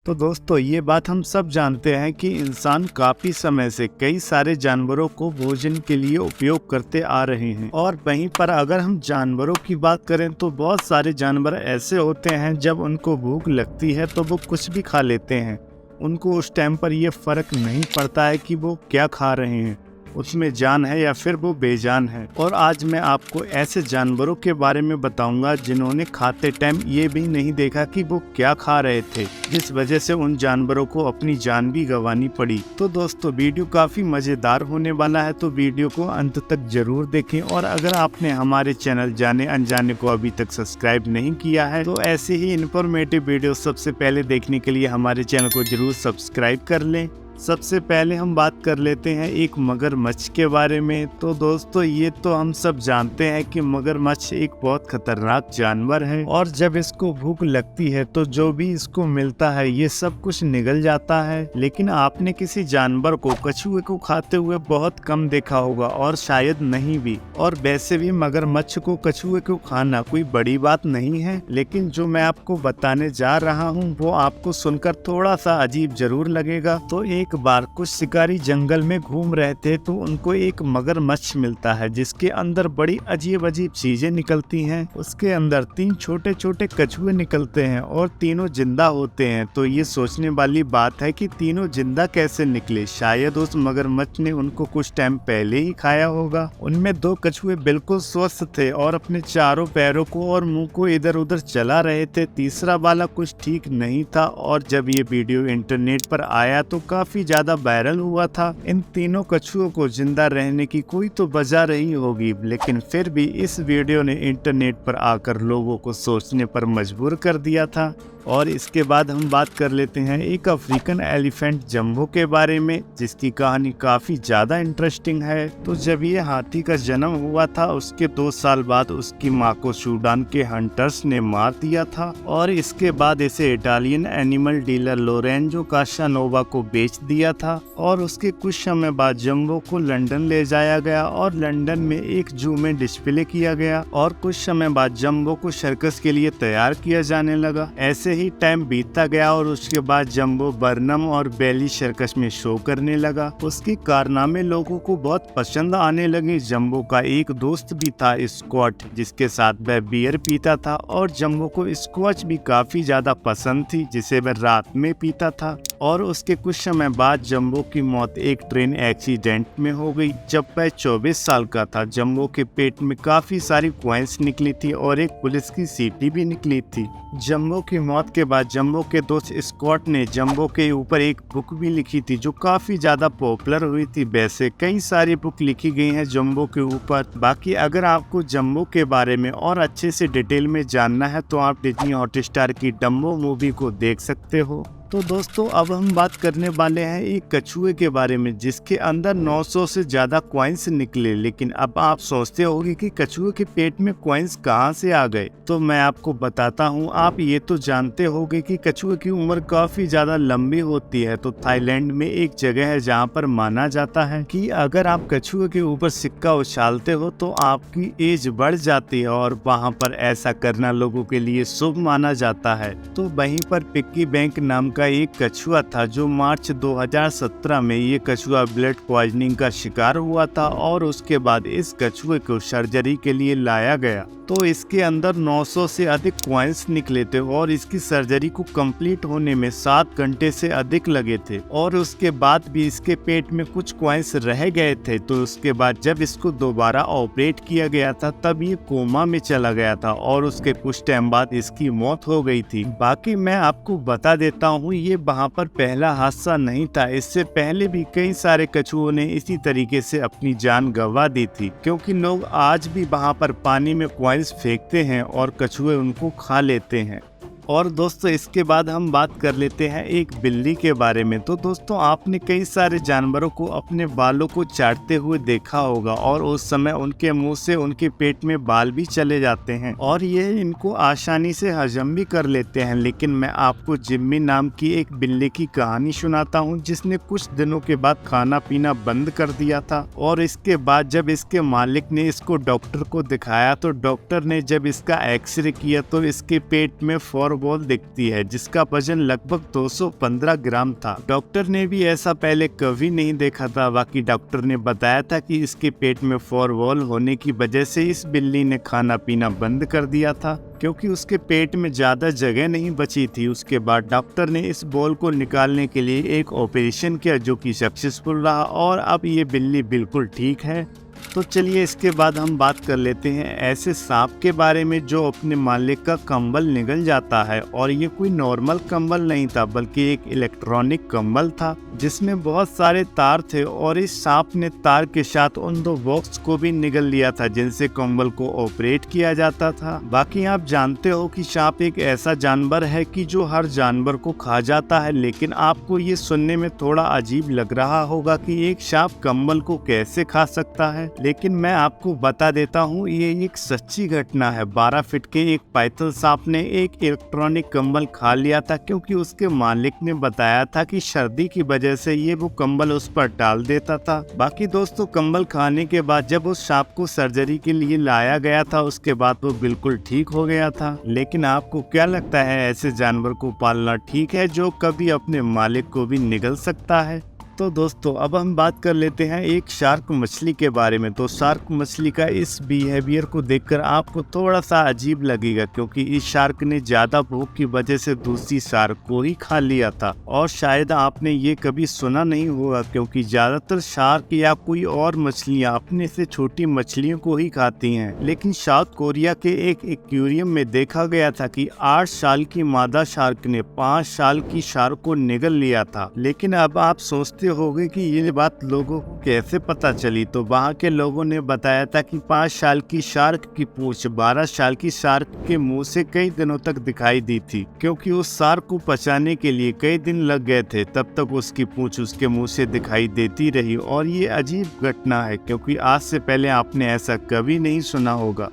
तो दोस्तों ये बात हम सब जानते हैं कि इंसान काफी समय से कई सारे जानवरों को भोजन के लिए उपयोग करते आ रहे हैं। और वहीं पर अगर हम जानवरों की बात करें तो बहुत सारे जानवर ऐसे होते हैं जब उनको भूख लगती है तो वो कुछ भी खा लेते हैं। उनको उस टाइम पर ये फर्क नहीं पड़ता है कि वो क्या खा रहे हैं, उसमें जान है या फिर वो बेजान है। और आज मैं आपको ऐसे जानवरों के बारे में बताऊंगा जिन्होंने खाते टाइम ये भी नहीं देखा कि वो क्या खा रहे थे, जिस वजह से उन जानवरों को अपनी जान भी गंवानी पड़ी। तो दोस्तों वीडियो काफी मजेदार होने वाला है, तो वीडियो को अंत तक जरूर देखें। और अगर आपने हमारे चैनल जाने अनजाने को अभी तक सब्सक्राइब नहीं किया है तो ऐसे ही इन्फॉर्मेटिव वीडियो सबसे पहले देखने के लिए हमारे चैनल को जरूर सब्सक्राइब कर लें। सबसे पहले हम बात कर लेते हैं एक मगरमच्छ के बारे में। तो दोस्तों ये तो हम सब जानते हैं कि मगरमच्छ एक बहुत खतरनाक जानवर है और जब इसको भूख लगती है तो जो भी इसको मिलता है ये सब कुछ निगल जाता है। लेकिन आपने किसी जानवर को, कछुए को खाते हुए बहुत कम देखा होगा और शायद नहीं भी। और वैसे भी मगरमच्छ को, कछुए को खाना कोई बड़ी बात नहीं है, लेकिन जो मैं आपको बताने जा रहा हूँ वो आपको सुनकर थोड़ा सा अजीब जरूर लगेगा। तो एक बार कुछ शिकारी जंगल में घूम रहे थे तो उनको एक मगरमच्छ मिलता है जिसके अंदर बड़ी अजीब अजीब चीजें निकलती हैं। उसके अंदर 3 छोटे छोटे कछुए निकलते हैं और तीनों जिंदा होते हैं। तो ये सोचने वाली बात है कि तीनों जिंदा कैसे निकले। शायद उस मगरमच्छ ने उनको कुछ टाइम पहले ही खाया होगा। उनमें 2 कछुए बिल्कुल स्वस्थ थे और अपने चारों पैरों को और मुंह को इधर उधर चला रहे थे। तीसरा वाला कुछ ठीक नहीं था और जब ये वीडियो इंटरनेट पर आया तो काफी ज्यादा वायरल हुआ था। इन तीनों कछुओं को जिंदा रहने की कोई तो वजह रही होगी, लेकिन फिर भी इस वीडियो ने इंटरनेट पर आकर लोगों को सोचने पर मजबूर कर दिया था। और इसके बाद हम बात कर लेते हैं एक अफ्रीकन एलिफेंट जंबो के बारे में, जिसकी कहानी काफी ज्यादा इंटरेस्टिंग है। तो जब ये हाथी का जन्म हुआ था उसके 2 साल बाद उसकी मां को सूडान के हंटर्स ने मार दिया था और इसके बाद इसे इटालियन एनिमल डीलर लोरेंजो कासानोवा को बेच दिया था। और उसके कुछ समय बाद जंबो को लंदन ले जाया गया और लंदन में एक जू में डिस्प्ले किया गया। और कुछ समय बाद जंबो को सर्कस के लिए तैयार किया जाने लगा। ऐसे ही टाइम बीतता गया और उसके बाद जंबो बर्नम और बेली सर्कस में शो करने लगा। उसके कारनामे लोगों को बहुत पसंद आने लगे। जंबो का एक दोस्त भी था स्कॉट, जिसके साथ वह बियर पीता था और जंबो को स्कॉच भी काफी ज्यादा पसंद थी, जिसे वह रात में पीता था। और उसके कुछ समय बाद जंबो की मौत एक ट्रेन एक्सीडेंट में हो गई जब वह 24 साल का था। जंबो के पेट में काफी सारी कॉइन्स निकली थी और एक पुलिस की सीटी भी निकली थी। जंबो की मौत के बाद जंबो के दोस्त स्कॉट ने जंबो के ऊपर एक बुक भी लिखी थी जो काफी ज्यादा पॉपुलर हुई थी। वैसे कई सारी बुक लिखी गई हैं जंबो के ऊपर। बाकी अगर आपको जंबो के बारे में और अच्छे से डिटेल में जानना है तो आप डिज्नी हॉटस्टार की डम्बो मूवी को देख सकते हो। तो दोस्तों अब हम बात करने वाले हैं एक कछुए के बारे में जिसके अंदर 900 से ज्यादा कॉइन्स निकले। लेकिन अब आप सोचते होंगे कि कछुए के पेट में कॉइन्स कहां से आ गए, तो मैं आपको बताता हूं। आप ये तो जानते होंगे कि कछुए की उम्र काफी ज्यादा लंबी होती है। तो थाईलैंड में एक जगह है जहां पर माना जाता है कि अगर आप कछुए के ऊपर सिक्का उछालते हो तो आपकी एज बढ़ जाती है और वहां पर ऐसा करना लोगों के लिए शुभ माना जाता है। तो वहीं पर पिग्गी बैंक नाम का एक कछुआ था जो मार्च 2017 में ये कछुआ ब्लड पॉइजनिंग का शिकार हुआ था और उसके बाद इस कछुए को सर्जरी के लिए लाया गया। तो इसके अंदर 900 से अधिक कॉइन्स निकले थे और इसकी सर्जरी को कंप्लीट होने में 7 घंटे से अधिक लगे थे। और उसके बाद भी इसके पेट में कुछ कॉइन्स रह गए थे। तो उसके बाद जब इसको दोबारा ऑपरेट किया गया था तब ये कोमा में चला गया था और उसके कुछ टाइम बाद इसकी मौत हो गई थी। बाकी मैं आपको बता देता हूँ ये वहाँ पर पहला हादसा नहीं था। इससे पहले भी कई सारे कछुओं ने इसी तरीके से अपनी जान गंवा दी थी, क्योंकि लोग आज भी वहाँ पर पानी में फेंकते हैं और कछुए उनको खा लेते हैं। और दोस्तों इसके बाद हम बात कर लेते हैं एक बिल्ली के बारे में। तो दोस्तों आपने कई सारे जानवरों को अपने बालों को चाटते हुए देखा होगा और उस समय उनके मुंह से उनके पेट में बाल भी चले जाते हैं और ये इनको आसानी से हजम भी कर लेते हैं। लेकिन मैं आपको जिम्मी नाम की एक बिल्ली की कहानी सुनाता हूँ जिसने कुछ दिनों के बाद खाना पीना बंद कर दिया था। और इसके बाद जब इसके मालिक ने इसको डॉक्टर को दिखाया तो डॉक्टर ने जब इसका एक्सरे किया तो इसके पेट में 4 फॉरबॉल दिखती है जिसका वजन लगभग 215 ग्राम था। डॉक्टर ने भी ऐसा पहले कभी नहीं देखा था। बाकी डॉक्टर ने बताया था कि इसके पेट में फॉरबॉल होने की वजह से इस बिल्ली ने खाना पीना बंद कर दिया था क्योंकि उसके पेट में ज्यादा जगह नहीं बची थी। उसके बाद डॉक्टर ने इस बॉल को निकालने के लिए एक ऑपरेशन किया जो कि सक्सेसफुल रहा और अब ये बिल्ली बिल्कुल ठीक है। तो चलिए इसके बाद हम बात कर लेते हैं ऐसे सांप के बारे में जो अपने मालिक का कंबल निगल जाता है। और ये कोई नॉर्मल कंबल नहीं था बल्कि एक इलेक्ट्रॉनिक कंबल था जिसमें बहुत सारे तार थे और इस सांप ने तार के साथ उन 2 बॉक्स को भी निगल लिया था जिनसे कंबल को ऑपरेट किया जाता था। बाकी आप जानते हो कि सांप एक ऐसा जानवर है कि जो हर जानवर को खा जाता है, लेकिन आपको ये सुनने में थोड़ा अजीब लग रहा होगा कि एक सांप कंबल को कैसे खा सकता है, लेकिन मैं आपको बता देता हूँ ये एक सच्ची घटना है। 12 फीट के एक पाइथन सांप ने एक इलेक्ट्रॉनिक कंबल खा लिया था क्योंकि उसके मालिक ने बताया था कि सर्दी की वजह से ये वो कंबल उस पर डाल देता था। बाकी दोस्तों कंबल खाने के बाद जब उस सांप को सर्जरी के लिए लाया गया था उसके बाद वो बिल्कुल ठीक हो गया था। लेकिन आपको क्या लगता है ऐसे जानवर को पालना ठीक है जो कभी अपने मालिक को भी निगल सकता है? तो दोस्तों अब हम बात कर लेते हैं एक शार्क मछली के बारे में। तो शार्क मछली का इस बिहेवियर को देखकर आपको थोड़ा सा अजीब लगेगा क्योंकि इस शार्क ने ज्यादा भूख की वजह से दूसरी शार्क को ही खा लिया था। और शायद आपने ये कभी सुना नहीं होगा क्योंकि ज्यादातर शार्क या कोई और मछलियां अपने से छोटी मछलियों को ही खाती हैं। लेकिन साउथ कोरिया के एक एक्वेरियम में देखा गया था कि 8 साल की मादा शार्क ने 5 साल की शार्क को निगल लिया था। लेकिन अब आप सोचते होगे कि ये बात लोगों को कैसे पता चली, तो वहाँ के लोगों ने बताया था कि 5 साल की शार्क की पूंछ 12 साल की शार्क के मुंह से कई दिनों तक दिखाई दी थी क्योंकि उस शार्क को पचाने के लिए कई दिन लग गए थे। तब तक उसकी पूंछ उसके मुंह से दिखाई देती रही। और ये अजीब घटना है क्योंकि आज से पहले आपने ऐसा कभी नहीं सुना होगा।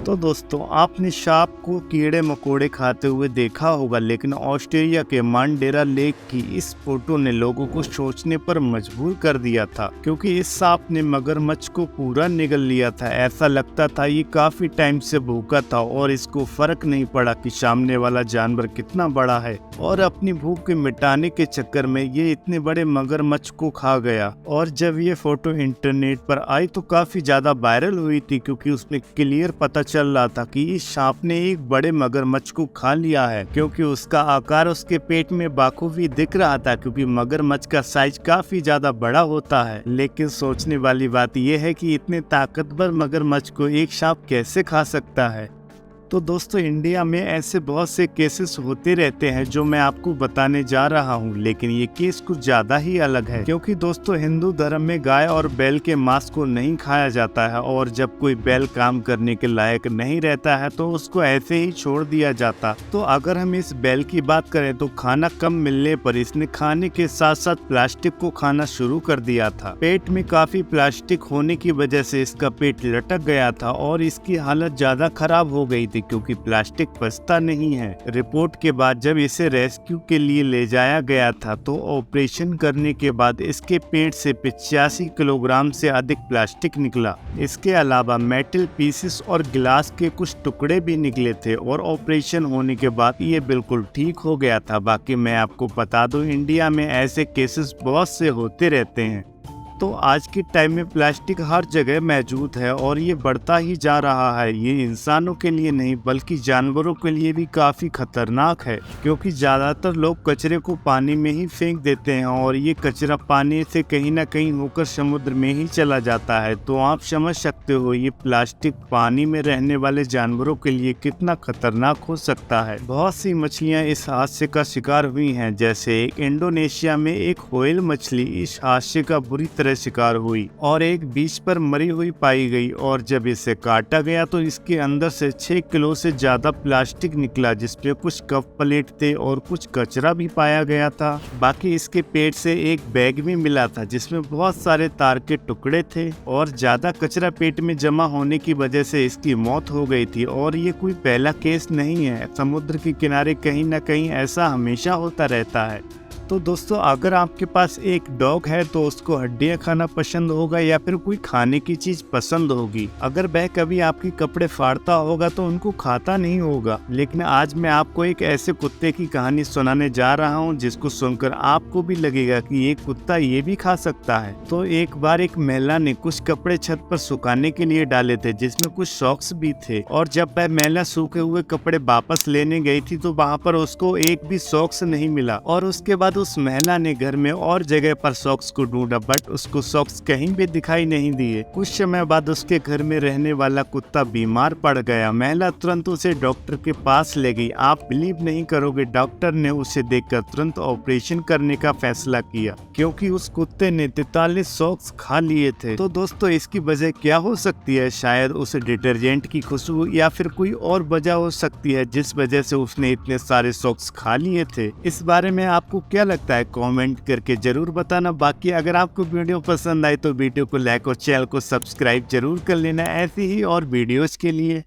तो दोस्तों आपने सांप को कीड़े मकोड़े खाते हुए देखा होगा, लेकिन ऑस्ट्रेलिया के मांडेरा लेक की इस फोटो ने लोगों को सोचने पर मजबूर कर दिया था क्योंकि इस सांप ने मगरमच्छ को पूरा निगल लिया था। ऐसा लगता था ये काफी टाइम से भूखा था और इसको फर्क नहीं पड़ा कि सामने वाला जानवर कितना बड़ा है और अपनी भूख के मिटाने के चक्कर में ये इतने बड़े मगरमच्छ को खा गया। और जब ये फोटो इंटरनेट पर आई तो काफी ज्यादा वायरल हुई थी क्योंकि उसमें क्लियर पता चल रहा था कि इस सांप ने एक बड़े मगरमच्छ को खा लिया है क्योंकि उसका आकार उसके पेट में बाखूबी दिख रहा था क्योंकि मगरमच्छ का साइज काफी ज्यादा बड़ा होता है। लेकिन सोचने वाली बात यह है कि इतने ताकतवर मगरमच्छ को एक सांप कैसे खा सकता है। तो दोस्तों इंडिया में ऐसे बहुत से केसेस होते रहते हैं जो मैं आपको बताने जा रहा हूं, लेकिन ये केस कुछ ज्यादा ही अलग है क्योंकि दोस्तों हिंदू धर्म में गाय और बैल के मांस को नहीं खाया जाता है और जब कोई बैल काम करने के लायक नहीं रहता है तो उसको ऐसे ही छोड़ दिया जाता। तो अगर हम इस बैल की बात करें तो खाना कम मिलने पर इसने खाने के साथ साथ प्लास्टिक को खाना शुरू कर दिया था। पेट में काफी प्लास्टिक होने की वजह से इसका पेट लटक गया था और इसकी हालत ज्यादा खराब हो गई थी क्योंकि प्लास्टिक पचता नहीं है। रिपोर्ट के बाद जब इसे रेस्क्यू के लिए ले जाया गया था तो ऑपरेशन करने के बाद इसके पेट से 85 किलोग्राम से अधिक प्लास्टिक निकला। इसके अलावा मेटल पीसेस और गिलास के कुछ टुकड़े भी निकले थे और ऑपरेशन होने के बाद ये बिल्कुल ठीक हो गया था। बाकी मैं आपको बता दूं इंडिया में ऐसे केसेस बहुत से होते रहते हैं। तो आज के टाइम में प्लास्टिक हर जगह मौजूद है और ये बढ़ता ही जा रहा है। ये इंसानों के लिए नहीं बल्कि जानवरों के लिए भी काफी खतरनाक है क्योंकि ज्यादातर लोग कचरे को पानी में ही फेंक देते हैं और ये कचरा पानी से कहीं ना कहीं होकर समुद्र में ही चला जाता है। तो आप समझ सकते हो ये प्लास्टिक पानी में रहने वाले जानवरों के लिए कितना खतरनाक हो सकता है। बहुत सी मछलियाँ इस हादसे का शिकार हुई हैं, जैसे एक इंडोनेशिया में एक व्हेल मछली इस हादसे का बुरी तरह शिकार हुई और एक बीच पर मरी हुई पाई गई और जब इसे काटा गया तो इसके अंदर से 6 किलो से ज्यादा प्लास्टिक निकला जिसपे कुछ कप प्लेट थे और कुछ कचरा भी पाया गया था। बाकी इसके पेट से एक बैग भी मिला था जिसमें बहुत सारे तार के टुकड़े थे और ज्यादा कचरा पेट में जमा होने की वजह से इसकी मौत हो गई थी। और ये कोई पहला केस नहीं है, समुद्र के किनारे कहीं ना कहीं ऐसा हमेशा होता रहता है। तो दोस्तों अगर आपके पास एक डॉग है तो उसको हड्डियां खाना पसंद होगा या फिर कोई खाने की चीज पसंद होगी। अगर वह कभी आपके कपड़े फाड़ता होगा तो उनको खाता नहीं होगा। लेकिन आज मैं आपको एक ऐसे कुत्ते की कहानी सुनाने जा रहा हूँ जिसको सुनकर आपको भी लगेगा कि ये कुत्ता ये भी खा सकता है। तो एक बार एक महिला ने कुछ कपड़े छत पर सुखाने के लिए डाले थे जिसमें कुछ सॉक्स भी थे, और जब वह महिला सूखे हुए कपड़े वापस लेने गई थी तो वहाँ पर उसको एक भी सॉक्स नहीं मिला। और उसके बाद उस महिला ने घर में और जगह पर सॉक्स को ढूंढा बट उसको सॉक्स कहीं भी दिखाई नहीं दिए। कुछ समय बाद उसके घर में रहने वाला कुत्ता बीमार पड़ गया। महिला तुरंत उसे डॉक्टर के पास ले गई। आप बिलीव नहीं करोगे, डॉक्टर ने उसे देखकर तुरंत ऑपरेशन करने का फैसला किया क्योंकि उस कुत्ते ने 43 सॉक्स खा लिए थे। तो दोस्तों इसकी वजह क्या हो सकती है? शायद उसे डिटर्जेंट की खुशबू या फिर कोई और वजह हो सकती है जिस वजह से उसने इतने सारे सॉक्स खा लिए थे। इस बारे में आपको क्या लगता है? कमेंट करके जरूर बताना। बाकी अगर आपको वीडियो पसंद आए तो वीडियो को लाइक और चैनल को सब्सक्राइब जरूर कर लेना ऐसी ही और वीडियोस के लिए।